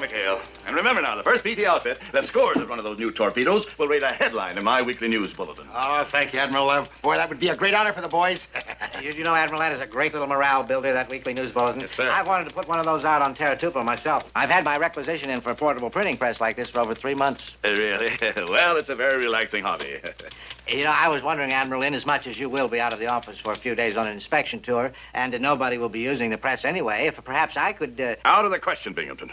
McHale. And remember now, the first PT outfit that scores at one of those new torpedoes will rate a headline in my weekly news bulletin. Oh, thank you, Admiral. Boy, that would be a great honor for the boys. You know, Admiral, that is a great little morale builder, that weekly news bulletin. Yes, sir. I wanted to put one of those out on Terra Tupelo myself. I've had my requisition in for a portable printing press like this for over 3 months. Really? Well, it's a very relaxing hobby. You know, I was wondering, Admiral, inasmuch as you will be out of the office for a few days on an inspection tour, and nobody will be using the press anyway, if perhaps I could... Out of the question, Binghamton.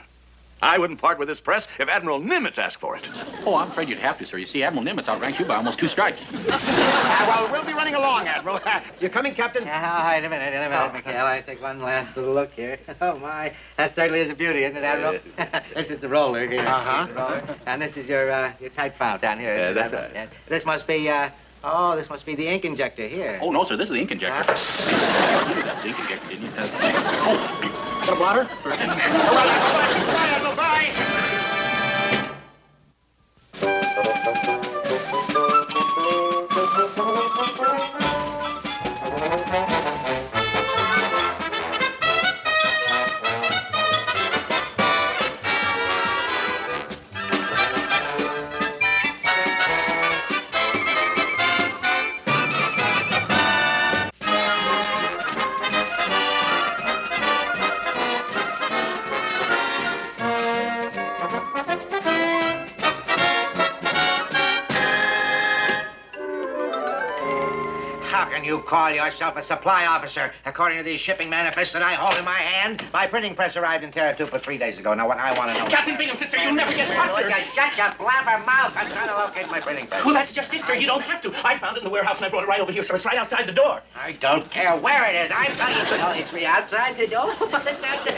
I wouldn't part with this press if Admiral Nimitz asked for it. Oh, I'm afraid you'd have to, sir. You see, Admiral Nimitz outranks you by almost 2 stripes. Well, we'll be running along, Admiral. You coming, Captain? Wait a minute, McHale. I take one last little look here. Oh, my. That certainly is a beauty, isn't it, Admiral? This is the roller here. Uh-huh. The roller. And this is your type fount down here. Yeah, that's right. Yeah. This must be, this must be the ink injector here. Oh, no, sir. This is the ink injector. That's the ink injector, didn't you? Got a blotter? Bye, Admiral, bye! You call yourself a supply officer. According to these shipping manifests that I hold in my hand, my printing press arrived in Terra Tupelo 3 days ago. Now, what I want to know... Captain Binghamton, sir, you'll never guess what, sir. Shut your blabber mouth. I'm trying to locate my printing press. Well, that's just it, sir. You don't have to. I found it in the warehouse, and I brought it right over here, sir. It's right outside the door. I don't care where it is. I'm telling you. Oh, it's outside the door?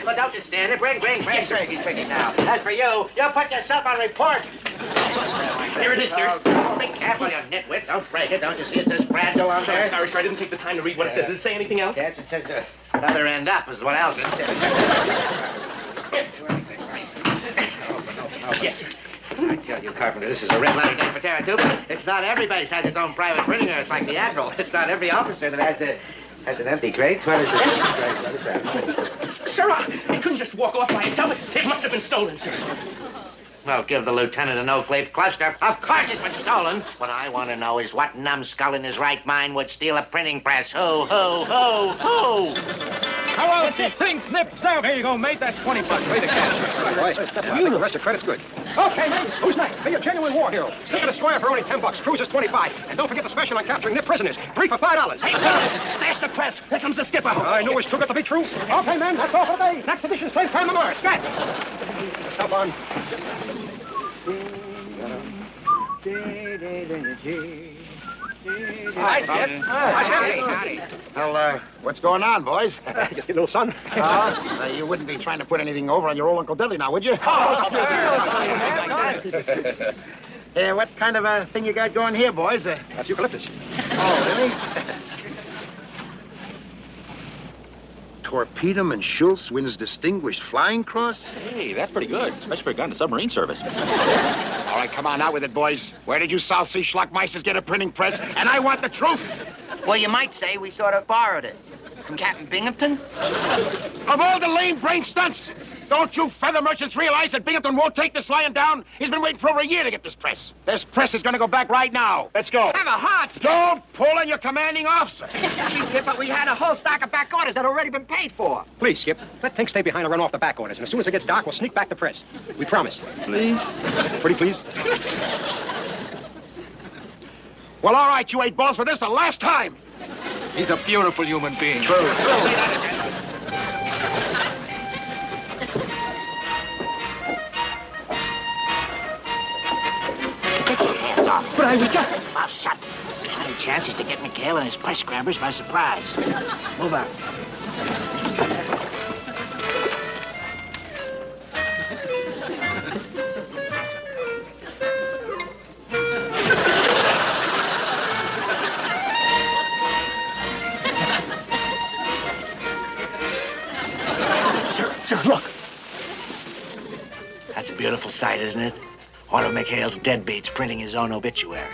Well, don't just stand there. Bring. Yes, sir. He's picking now. As for you, put yourself on report. Here it is, sir. Oh, be careful, you nitwit. Don't break it. Don't you see it says fragile on there? Sorry, sir. I didn't take the time to read what it says. Does it say anything else? Yes, it says other end up is what else it says. Yes, sir. I tell you, Carpenter, this is a red letter day for Terra Tupelo. It's not everybody has his own private printing press like the Admiral. It's not every officer that has an empty crate. What is it? Sir, it couldn't just walk off by itself. It must have been stolen, sir. Well, give the lieutenant an oak-leaf cluster. Of course it's been stolen. What I want to know is what numbskull in his right mind would steal a printing press? Who? How else this thing snips out? Here you go, mate. That's $20. Pay the cash. The rest of credit's good. Okay, mate. Who's next? Be a genuine war hero. Look at a squire for only $10. Cruiser's 25. And don't forget the special on capturing nip prisoners. 3 for $5. Hey, sir! Stash the press. Here comes the skipper. I knew it was too good to be true. Okay, man. That's all for today. Next edition, same time tomorrow. Scratch. Stop on. Hi, Skip. Howdy. Well, what's going on, boys? Just get a little sun. You wouldn't be trying to put anything over on your old Uncle Dudley now, would you? What kind of a thing you got going here, boys? That's eucalyptus. Oh, really? Torpedo and Schultz wins Distinguished Flying Cross? Hey, that's pretty good, especially for a gun in submarine service. All right, come on, out with it, boys. Where did you South Sea schlockmeisters get a printing press? And I want the truth. Well, you might say we sort of borrowed it. From Captain Binghamton? Of all the lame brain stunts, don't you feather merchants realize that Binghamton won't take this lying down? He's been waiting for over a year to get this press. This press is going to go back right now. Let's go. Have a heart, Skip. Don't pull on your commanding officer. Skip, but we had a whole stack of back orders that already been paid for. Please, Skip. Let things stay behind and run off the back orders. And as soon as it gets dark, we'll sneak back the press. We promise. Please? Pretty please? Well, all right, you 8 balls, for this the last time. He's a beautiful human being. True. But I was just... Well, shut. Any chances to get McHale and his press grabbers by surprise. Move out. Sir, look. That's a beautiful sight, isn't it? One of McHale's deadbeats printing his own obituary.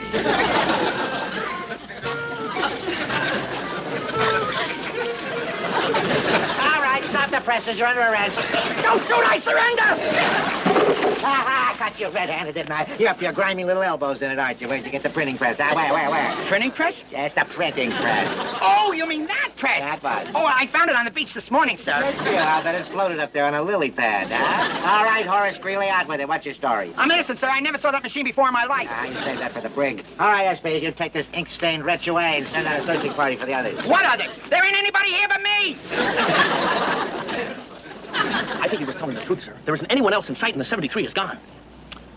All right, stop the presses. You're under arrest. Don't shoot! I surrender! Ha! Caught you red-handed, didn't I? You're up to your grimy little elbows in it, aren't you? Where'd you get the printing press? Where? Printing press? Yes, the printing press. Oh, you mean that press? That was. Oh, I found it on the beach this morning, sir. Yeah, I bet it's floated up there on a lily pad, huh? All right, Horace Greeley, out with it. What's your story? I'm innocent, sir. I never saw that machine before in my life. You save that for the brig. All right, SP, you take this ink-stained wretch away and send out a searching party for the others. What others? There ain't anybody here but me. I think he was telling the truth, sir. There isn't anyone else in sight, and the 73 is gone.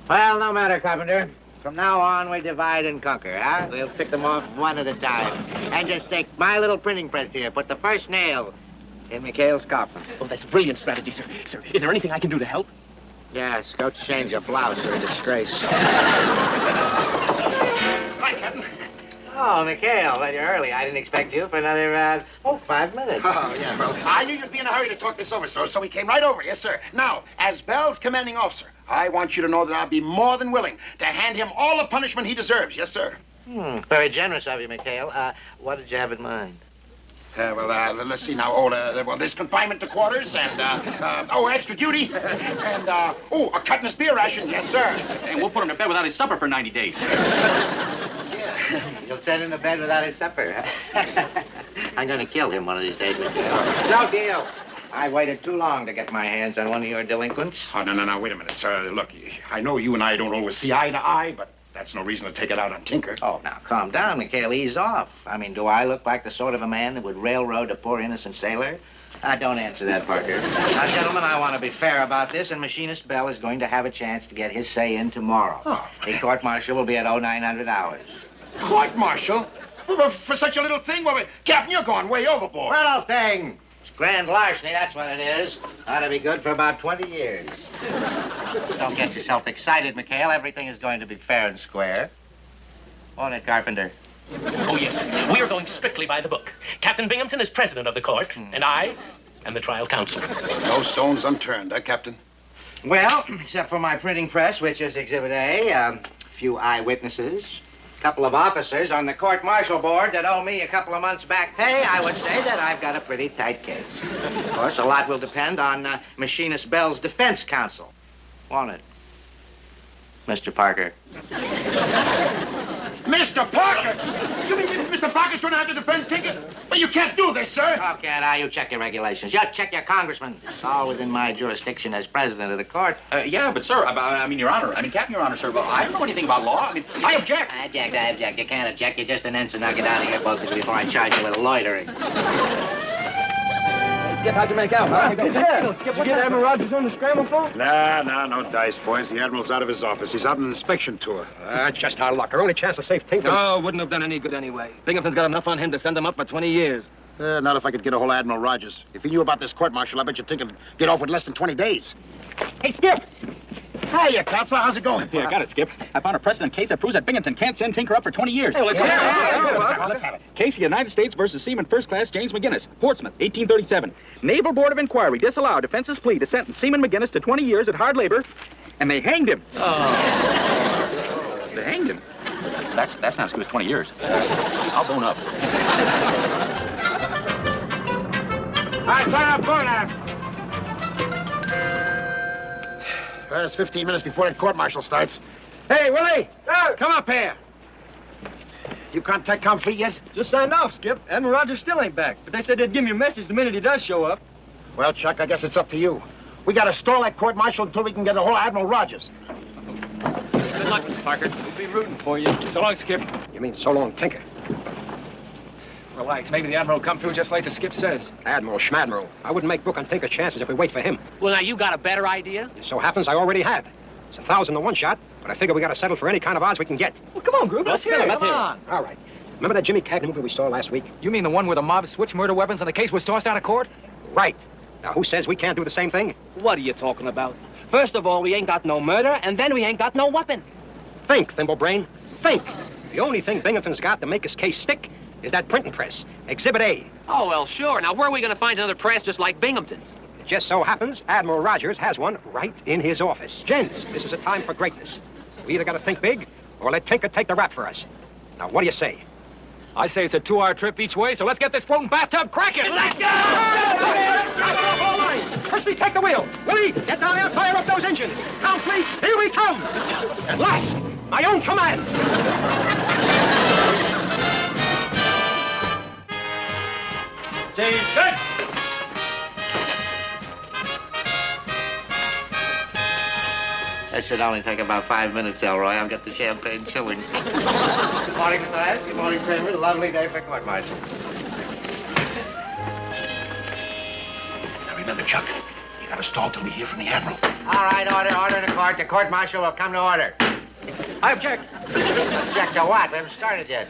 Well, no matter, Carpenter. From now on, we divide and conquer, huh? We'll pick them off one at a time. And just take my little printing press here. Put the first nail in McHales' coffin. Oh, that's a brilliant strategy, sir. Sir, is there anything I can do to help? Yes, go change your blouse or a disgrace. Hi, Captain. Oh, McHale, well, you're early. I didn't expect you for another, 5 minutes. Oh, yeah, well, I knew you'd be in a hurry to talk this over, so we came right over. Yes, sir. Now, as Bell's commanding officer, I want you to know that I'll be more than willing to hand him all the punishment he deserves. Yes, sir. Very generous of you, McHale. What did you have in mind? Let's see now. There's confinement to quarters and, extra duty. And, a cut in his beer ration. Yes, sir. And we'll put him to bed without his supper for 90 days. You'll send him to bed without his supper. I'm going to kill him one of these days, McHale. No deal. I waited too long to get my hands on one of your delinquents. Oh, no, wait a minute, sir. Look, I know you and I don't always see eye to eye, but that's no reason to take it out on Tinker. Oh, now, calm down, McHale. Ease off. I mean, do I look like the sort of a man that would railroad a poor innocent sailor? Don't answer that, Parker. Now, gentlemen, I want to be fair about this, and Machinist Bell is going to have a chance to get his say in tomorrow. Oh. The court-martial will be at 0900 hours. Court-martial? For such a little thing? Well, Captain, you're going way overboard. Little thing. It's grand larceny, that's what it is. Ought to be good for about 20 years. Don't get yourself excited, McHale. Everything is going to be fair and square. Won't it, Carpenter? Oh, yes. We are going strictly by the book. Captain Binghamton is president of the court, and I am the trial counsel. No stones unturned, Captain? Well, except for my printing press, which is Exhibit A, a few eyewitnesses, a couple of officers on the court-martial board that owe me a couple of months' back pay, I would say that I've got a pretty tight case. Of course, a lot will depend on Machinist Bell's defense counsel. Won't it, Mr. Parker? Mr. Parker? You mean Mr. Parker's going to have to defend Tinker? Well, you can't do this, sir. Okay, now you check your regulations. You check your congressman. It's all within my jurisdiction as president of the court. Yeah, but sir, I mean, Your Honor. I mean, Captain, Your Honor, sir, but I don't know anything about law. I mean, I object. I object. You can't object. You're just an ensign. Now get out of here, both of you, before I charge you with loitering. Skip, how'd you make out, huh? Skip, what's that? Admiral Rogers on the scramble phone? Nah, no dice, boys. The Admiral's out of his office. He's out on an inspection tour. Just our luck. Our only chance to save Tinker. No, wouldn't have done any good anyway. Binghamton's got enough on him to send him up for 20 years. Not if I could get a hold of Admiral Rogers. If he knew about this court-martial, I bet you Tinker would get off with less than 20 days. Hey, Skip! Hiya, Counselor. How's it going? Here, I got it, Skip. I found a precedent case that proves that Binghamton can't send Tinker up for 20 years. Hey, let's have it. Case of United States versus Seaman First Class James McGinnis, Portsmouth, 1837. Naval Board of Inquiry disallowed defense's plea to sentence Seaman McGinnis to 20 years at hard labor, and they hanged him. They hanged him. That's not as good as 20 years. I'll bone up. All right, time up, go now. Well, it's 15 minutes before that court-martial starts. Hey, Willie! Come up here. You contact Comfleet yet? Just signed off, Skip. Admiral Rogers still ain't back, but they said they'd give me a message the minute he does show up. Well, Chuck, I guess it's up to you. We got to stall that court-martial until we can get a hold of Admiral Rogers. Good luck, Mr. Parker. We'll be rooting for you. So long, Skip. You mean so long, Tinker? Relax. Maybe the Admiral will come through just like the Skip says. Admiral, Schmadmiral. I wouldn't make book on Tinker's chances if we wait for him. Well, now, you got a better idea? It so happens I already have. It's 1,000 to 1 shot, but I figure we got to settle for any kind of odds we can get. Well, come on, Group. Let's hear it. Come on. All right. Remember that Jimmy Cagney movie we saw last week? You mean the one where the mob switched murder weapons and the case was tossed out of court? Right. Now, who says we can't do the same thing? What are you talking about? First of all, we ain't got no murder, and then we ain't got no weapon. Think, Thimblebrain. Think. The only thing Binghamton's got to make his case stick is that printing press, Exhibit A. Oh, well, sure. Now, where are we going to find another press just like Binghamton's? It just so happens Admiral Rogers has one right in his office. Gents, this is a time for greatness. We either got to think big or let Tinker take the rap for us. Now, what do you say? I say it's a 2-hour trip each way, so let's get this floating bathtub cracking. Let's go! First Wallaceby, take the wheel. Willie, get down there and fire up those engines. Now, fleet, here we come. At last, my own command. Station! That should only take about 5 minutes, Elroy. I've got the champagne chilling. Good morning, class. Good morning, Kramer. Lovely day for court martial. Now remember, Chuck, you gotta stall till we hear from the Admiral. All right, order in the court. The court martial will come to order. I object. Object to what? We haven't started yet.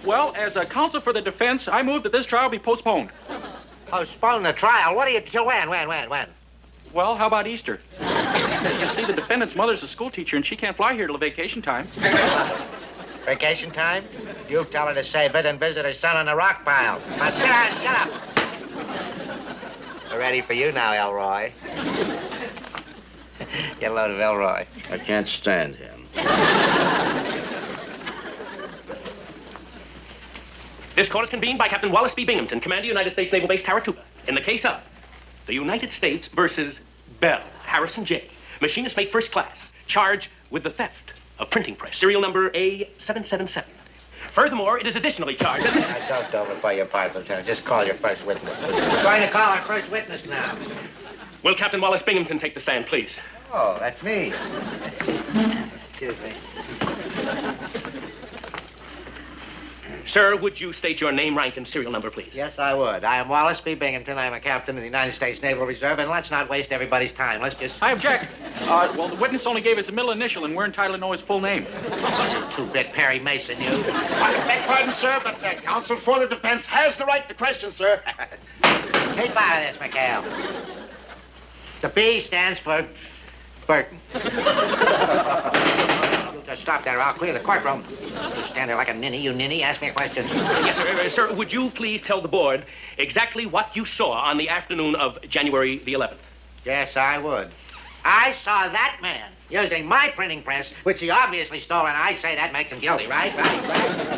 Well, as a counsel for the defense, I move that this trial be postponed. Postpone the trial. What are you... Till when? When? Well, how about Easter? You see, the defendant's mother's a school teacher, and she can't fly here till vacation time. Vacation time? You tell her to save it and visit her son on the rock pile. Now, sit down, shut up. We're ready for you now, Elroy. Get a load of Elroy. I can't stand him. This court is convened by Captain Wallace B. Binghamton, Commander, United States Naval Base, Taratuba, in the case of the United States versus Bell, Harrison J. Machinist mate first class, charged with the theft of printing press, serial number A777. Furthermore, it is additionally charged... I don't overplay your part, Lieutenant. Just call your first witness. We're going to call our first witness now. Will Captain Wallace Binghamton take the stand, please? Oh, that's me. Excuse me. Sir, would you state your name, rank, and serial number, please? Yes, I would. I am Wallace B. Binghamton. I'm a captain in the United States Naval Reserve, and let's not waste everybody's time. Let's just... I object. Well, the witness only gave us a middle initial, and we're entitled to know his full name. You two-bit Perry Mason, you. I beg pardon, sir, but the counsel for the defense has the right to question, sir. Keep out of this, McHale. The B stands for Burton. Just stop there, or I'll clear the courtroom. You stand there like a ninny, you ninny. Ask me a question. Yes, sir. Sir, would you please tell the board exactly what you saw on the afternoon of January the 11th? Yes, I would. I saw that man using my printing press, which he obviously stole, and I say that makes him guilty, right?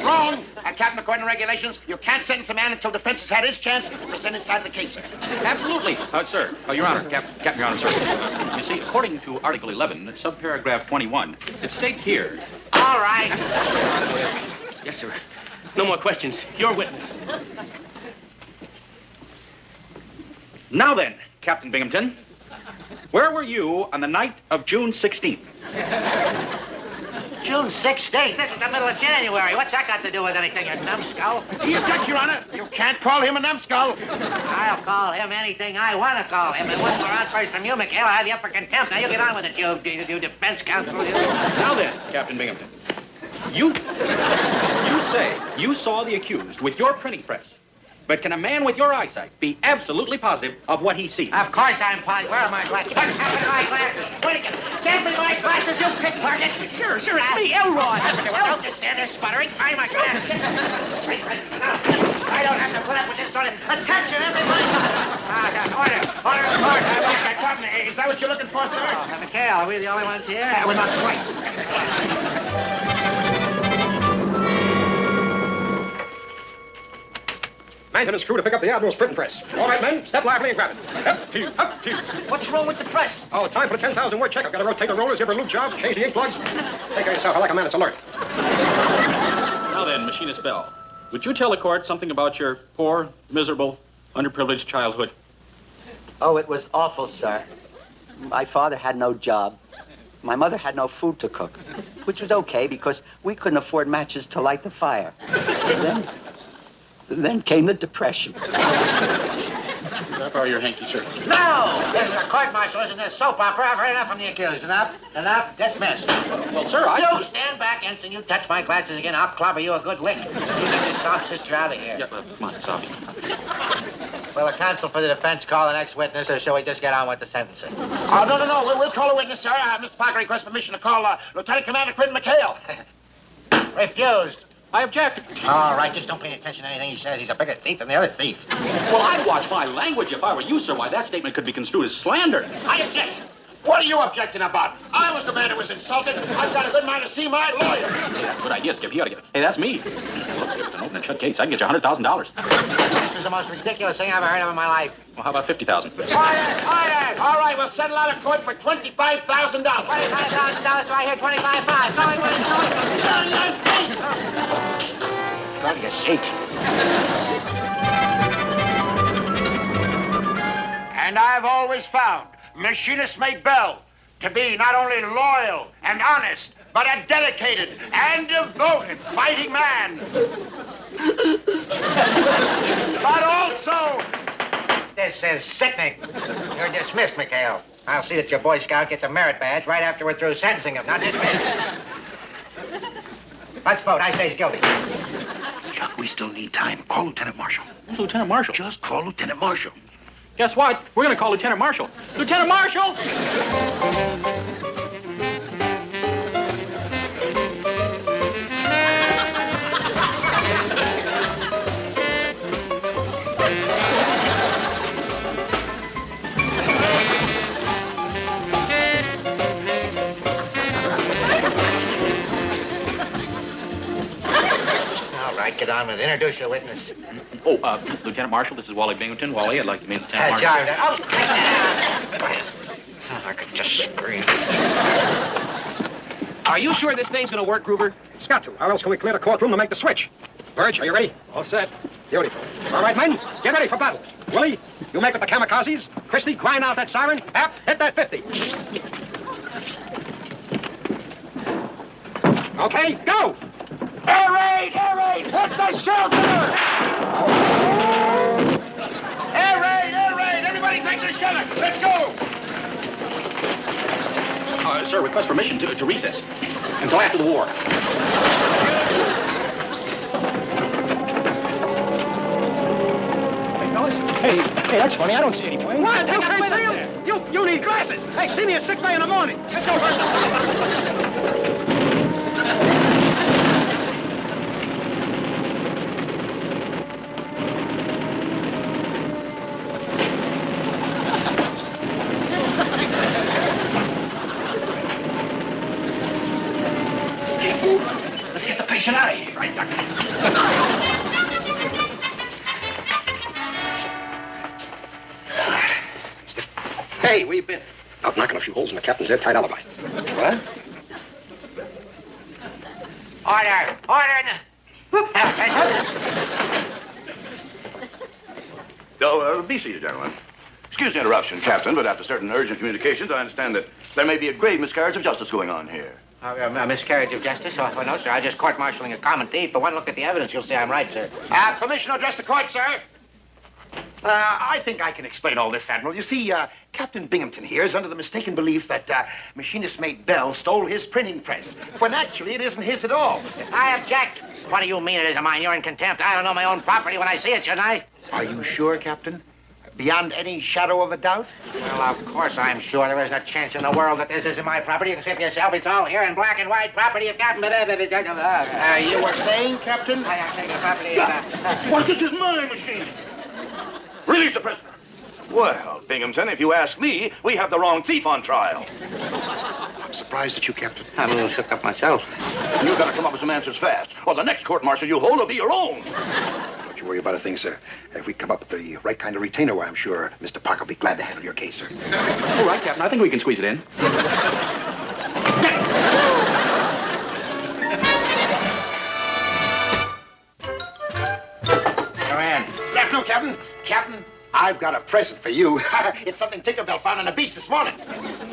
Wrong. Captain, according to regulations, you can't sentence a man until defense has had his chance to present inside of the case, sir. Absolutely. Sir, Your Honor, Captain, Your Honor, sir. You see, according to Article 11, subparagraph 21, it states here... All right. Yes, sir. No more questions. Your witness. Now then, Captain Binghamton, where were you on the night of June 16th? June 16th? This is the middle of January. What's that got to do with anything, you numbskull? He objects, Your Honor. You can't call him a numbskull. I'll call him anything I want to call him. And once we're on first from you, McHale, I'll have you up for contempt. Now, you get on with it, you defense counsel. You. Now then, Captain Binghamton, you say you saw the accused with your printing press. But can a man with your eyesight be absolutely positive of what he sees? Of course I'm positive. Where are my glasses? What happened to my glasses? Where'd it go? Give me my glasses, you pickpocket! Sure, it's me, Elroy. Don't just stand there sputtering. Find my glasses. I don't have to put up with this sort of attention, everybody. Order in court. Is that what you're looking for, sir? McHale, are we the only ones here? We're not quite. Maintenance crew to pick up the Admiral's printing press. All right, men, step lively and grab it. Up to you, up to you. What's wrong with the press? Oh, time for the 10,000-word check. I've got to rotate the rollers, every loop job, change the ink plugs. Take care of yourself. I like a man that's alert. Now then, Machinist Bell, would you tell the court something about your poor, miserable, underprivileged childhood? Oh, it was awful, sir. My father had no job. My mother had no food to cook, which was okay because we couldn't afford matches to light the fire. Then came the Depression. How far your hanky, sir? No! This is a court-martial, isn't this soap opera? I've heard enough from the accused. Enough? Dismissed. Well, sir, You stand back, Ensign. You touch my glasses again, I'll clobber you a good lick. You get your soft sister out of here. Yeah, come on, soft. Will the counsel for the defense call the next witness, or shall we just get on with the sentencing? Oh, no. We'll call a witness, sir. Mr. Parker requests permission to call Lieutenant Commander Quentin McHale. Refused. I object. All right, just don't pay attention to anything he says. He's a bigger thief than the other thief. Well, I'd watch my language if I were you, sir. Why, that statement could be construed as slander. I object. What are you objecting about? I was the man who was insulted. I've got a good mind to see my lawyer. Hey, that's a good idea, Skip. You ought to get... Hey, that's me. Look, Skip, it's an open and shut case. I can get you $100,000. This is the most ridiculous thing I've ever heard of in my life. Well, how about 50,000? Order! All right, we'll settle out of court for $25,000. $25,000 right here, 25,500. Going to your seat. And I've always found Machinist Mate Bell to be not only loyal and honest, but a dedicated and devoted fighting man. But also... This is sickening. You're dismissed, McHale. I'll see that your Boy Scout gets a merit badge right after we're through sentencing him. Now dismissed. Let's vote. I say he's guilty. Chuck, we still need time. Call Lieutenant Marshall. Who's Lieutenant Marshall? Just call Lieutenant Marshall. Guess what? We're going to call Lieutenant Marshall. Lieutenant Marshall! All right, get on with it. Introduce your witness. Oh, Lieutenant Marshall, this is Wally Binghamton. Wally, I'd like to meet Lieutenant Marshall. I could just scream. Are you sure this thing's gonna work, Gruber? It's got to. How else can we clear the courtroom to make the switch? Burge, are you ready? All set. Beautiful. All right, men, get ready for battle. Willie, you make with the kamikazes. Christy, grind out that siren. Hap, hit that 50. Okay, go! Air raid! Air raid! Hit the shelter! Air raid! Air raid! Everybody take their shelter! Let's go! Sir, request permission to recess until after the war. Hey, fellas. Hey, that's funny. I don't see any plane. What? You can't see him? You need glasses. Hey, see me at sick bay in the morning. Let's go first. Let's get the patient out of here. Right, Doctor? Hey, we've been out knocking a few holes in the captain's airtight alibi. What? Order! Order in the... Be seated, gentlemen. Excuse the interruption, Captain, but after certain urgent communications, I understand that there may be a grave miscarriage of justice going on here. A miscarriage of justice? Oh, no, sir. I'm just court-martialing a common thief. But one look at the evidence, you'll see I'm right, sir. Permission to address the court, sir. I think I can explain all this, Admiral. You see, Captain Binghamton here is under the mistaken belief that Machinist Mate Bell stole his printing press, when actually it isn't his at all. I object. What do you mean it isn't mine? You're in contempt. I don't know my own property when I see it, shouldn't I? Are you sure, Captain? Beyond any shadow of a doubt? Well, of course I'm sure. There isn't a chance in the world that this isn't my property. You can see for yourself. It's all here in black and white property of Captain... You were saying, Captain? I am taking the property of... What is this mine machine? Release the prisoner. Well, Binghamton, if you ask me, we have the wrong thief on trial. I'm surprised at you, Captain. I'm a little shook up myself. You've got to come up with some answers fast, or the next court-martial you hold will be your own. Don't you worry about a thing, sir. If we come up with the right kind of retainer, why, I'm sure Mr. Parker will be glad to handle your case, sir. All right, Captain. I think we can squeeze it in. Come in. Good afternoon, Captain. Captain, I've got a present for you. It's something Tinkerbell found on the beach this morning.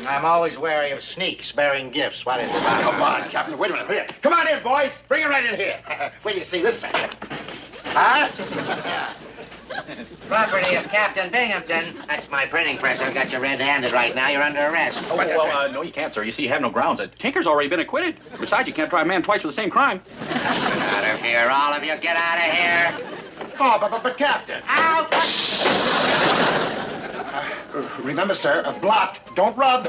I'm always wary of sneaks bearing gifts. What is it? Come on, Captain. Wait a minute. Here. Come on in, boys. Bring it right in here. Wait till you see this, sir. Huh? Property of Captain Binghamton. That's my printing press. I've got you red-handed right now. You're under arrest. Oh, well, no, you can't, sir. You see, you have no grounds. Tinker's already been acquitted. Besides, you can't try a man twice for the same crime. Get out of here, all of you. Get out of here. Oh, but Captain. Out! Remember, sir, blocked. Don't rub.